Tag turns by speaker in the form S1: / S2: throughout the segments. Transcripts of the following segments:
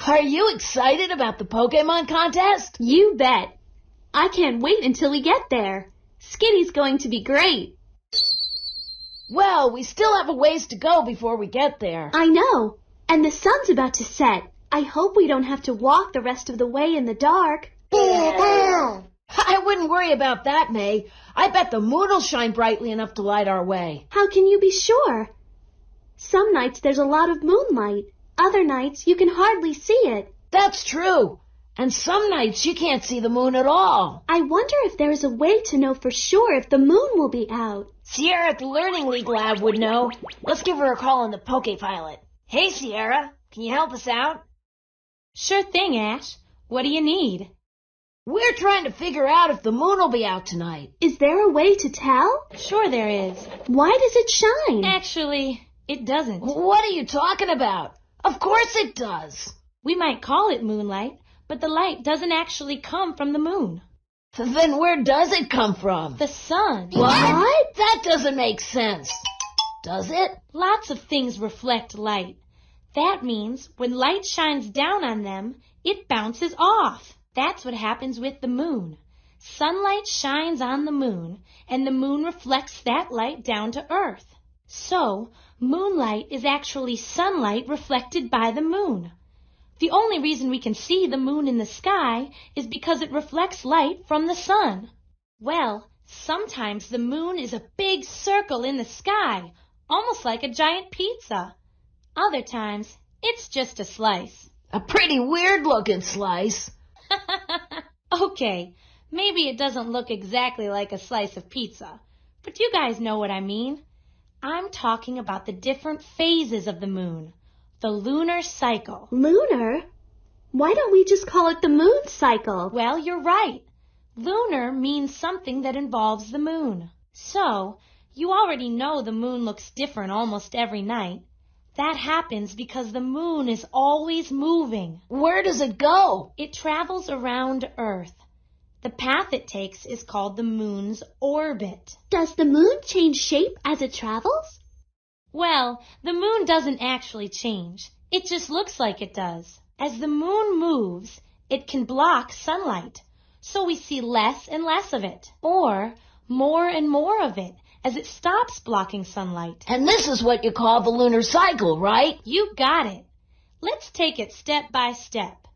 S1: Are you excited about the Pokémon contest?
S2: You bet. I can't wait until we get there. Skitty's going to be great.
S1: Well, we still have a ways to go before we get there.
S2: I know. And the sun's about to set. I hope we don't have to walk the rest of the way in the dark.
S1: I wouldn't worry about that, May. I bet the moon will shine brightly enough to light our way.
S2: How can you be sure? Some nights there's a lot of moonlight. Other nights you can hardly see it.
S1: That's true. And some nights you can't see the moon at all.
S2: I wonder if there is a way to know for sure if the moon will be out.
S1: Siara at the Learning League lab would know. Let's give her a call on the Poké-Pilot. Hey, Siara, can you help us out?
S3: Sure thing, Ash. What do you need?
S1: We're trying to figure out if the moon will be out tonight.
S2: Is there a way to tell?
S3: Sure there is.
S2: Why does it shine?
S3: Actually, it doesn't.
S1: What are you talking about? Of course it does.
S3: We might call it moonlight, but the light doesn't actually come from the moon.
S1: Then where does it come from?
S3: The sun.
S1: What? That doesn't make sense. Does it?
S3: Lots of things reflect light. That means when light shines down on them, it bounces off. That's what happens with the moon. Sunlight shines on the moon, and the moon reflects that light down to Earth. So, moonlight is actually sunlight reflected by the moon. The only reason we can see the moon in the sky is because it reflects light from the sun. Well, sometimes the moon is a big circle in the sky, almost like a giant pizza. Other times, it's just a slice.
S1: A pretty weird-looking slice.
S3: Okay, maybe it doesn't look exactly like a slice of pizza, but you guys know what I mean. I'm talking about the different phases of the moon, the lunar cycle.
S2: Lunar? Why don't we just call it the moon cycle?
S3: Well, you're right. Lunar means something that involves the moon. So, you already know the moon looks different almost every night. That happens because the moon is always moving.
S1: Where does it go?
S3: It travels around Earth. The path it takes is called the moon's orbit.
S2: Does the moon change shape as it travels?
S3: Well, the moon doesn't actually change. It just looks like it does. As the moon moves, it can block sunlight, so we see less and less of it, or more and more of it as it stops blocking sunlight.
S1: And this is what you call the lunar cycle, right?
S3: You got it. Let's take it step by step.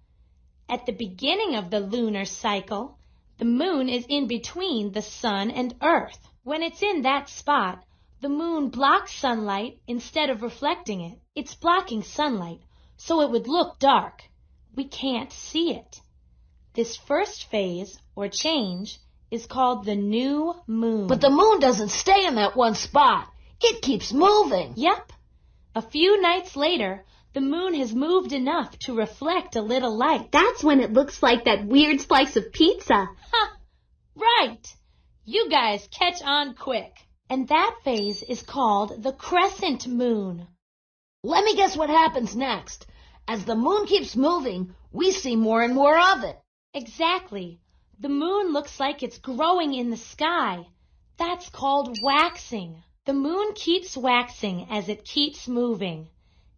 S3: At the beginning of the lunar cycle, the moon is in between the sun and Earth. When it's in that spot, the moon blocks sunlight instead of reflecting it. It's blocking sunlight, so it would look dark. We can't see it. This first phase, or change, is called the new moon.
S1: But the moon doesn't stay in that one spot. It keeps moving.
S3: Yep. A few nights later, the moon has moved enough to reflect a little light.
S2: That's when it looks like that weird slice of pizza.
S3: Ha! Right! You guys catch on quick. And that phase is called the crescent moon.
S1: Let me guess what happens next. As the moon keeps moving, we see more and more of it.
S3: Exactly. The moon looks like it's growing in the sky. That's called waxing. The moon keeps waxing as it keeps moving.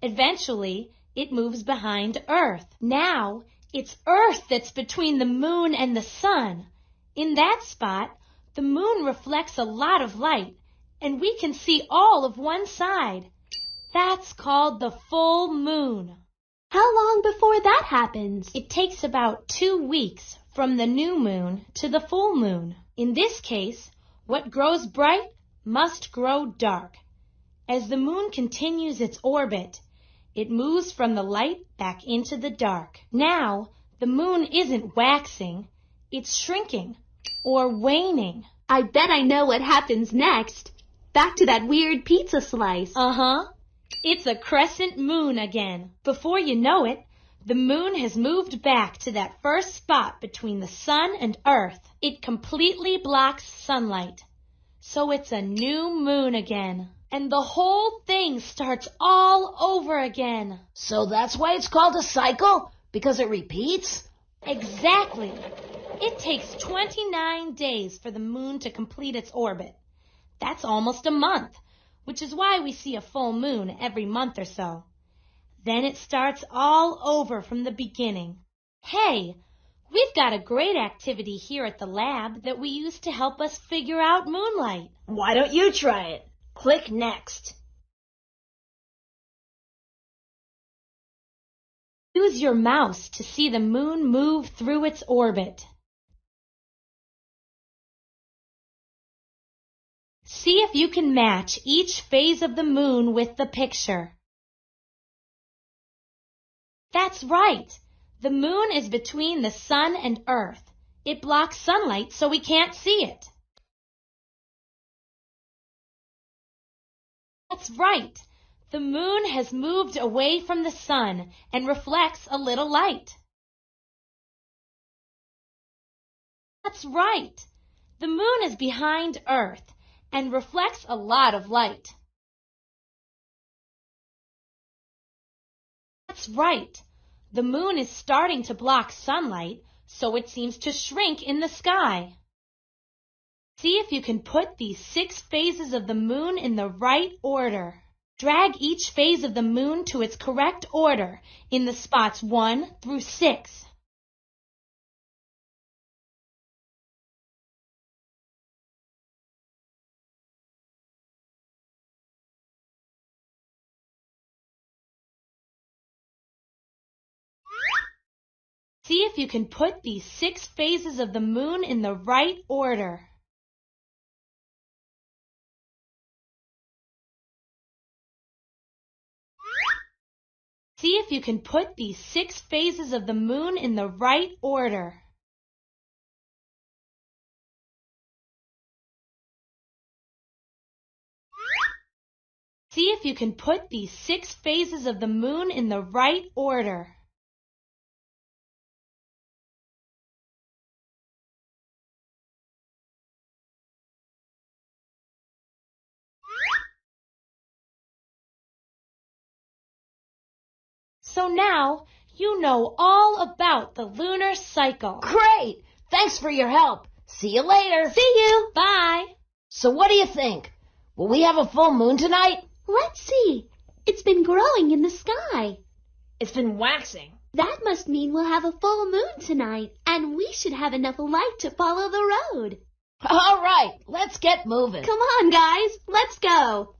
S3: Eventually, it moves behind Earth. Now, it's Earth that's between the moon and the sun. In that spot, the moon reflects a lot of light, and we can see all of one side. That's called the full moon.
S2: How long before that happens?
S3: It takes about 2 weeks from the new moon to the full moon. In this case, what grows bright must grow dark. As the moon continues its orbit, it moves from the light back into the dark. Now, the moon isn't waxing, it's shrinking or waning.
S2: I bet I know what happens next. Back to that weird pizza slice.
S3: Uh-huh. It's a crescent moon again. Before you know it, the moon has moved back to that first spot between the sun and Earth. It completely blocks sunlight. So it's a new moon again. And the whole thing starts all over again.
S1: So that's why it's called a cycle? Because it repeats?
S3: Exactly. It takes 29 days for the moon to complete its orbit. That's almost a month, which is why we see a full moon every month or so. Then it starts all over from the beginning. Hey, we've got a great activity here at the lab that we use to help us figure out moonlight.
S1: Why don't you try it? Click Next.
S3: Use your mouse to see the moon move through its orbit. See if you can match each phase of the moon with the picture. That's right. The moon is between the sun and Earth. It blocks sunlight so we can't see it. That's right. The moon has moved away from the sun and reflects a little light. That's right. The moon is behind Earth and reflects a lot of light. That's right. The moon is starting to block sunlight, so it seems to shrink in the sky. See if you can put these 6 phases of the moon in the right order. Drag each phase of the moon to its correct order in the spots 1 through 6. See if you can put these 6 phases of the moon in the right order. See if you can put these 6 phases of the moon in the right order. See if you can put these 6 phases of the moon in the right order. So now you know all about the lunar cycle.
S1: Great! Thanks for your help. See you later.
S3: See you. Bye.
S1: So what do you think? Will we have a full moon tonight?
S2: Let's see. It's been growing in the sky.
S1: It's been waxing.
S2: That must mean we'll have a full moon tonight, and we should have enough light to follow the road.
S1: All right, let's get moving.
S2: Come on, guys. Let's go.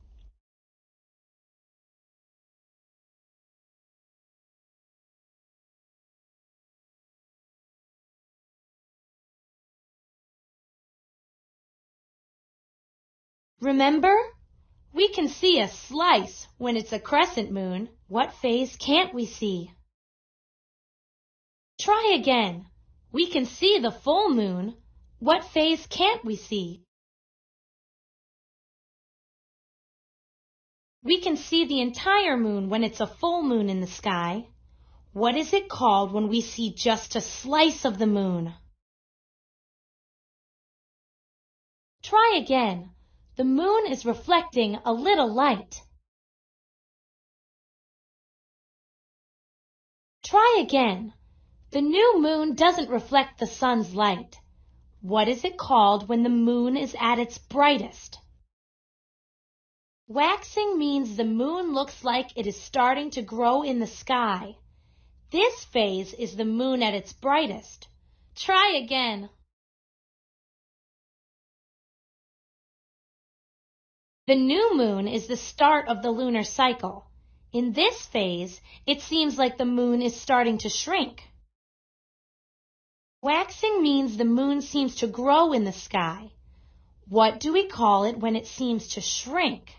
S3: Remember? We can see a slice when it's a crescent moon. What phase can't we see? Try again. We can see the full moon. What phase can't we see? We can see the entire moon when it's a full moon in the sky. What is it called when we see just a slice of the moon? Try again. The moon is reflecting a little light. Try again. The new moon doesn't reflect the sun's light. What is it called when the moon is at its brightest? Waxing means the moon looks like it is starting to grow in the sky. This phase is the moon at its brightest. Try again. The new moon is the start of the lunar cycle. In this phase, it seems like the moon is starting to shrink. Waxing means the moon seems to grow in the sky. What do we call it when it seems to shrink?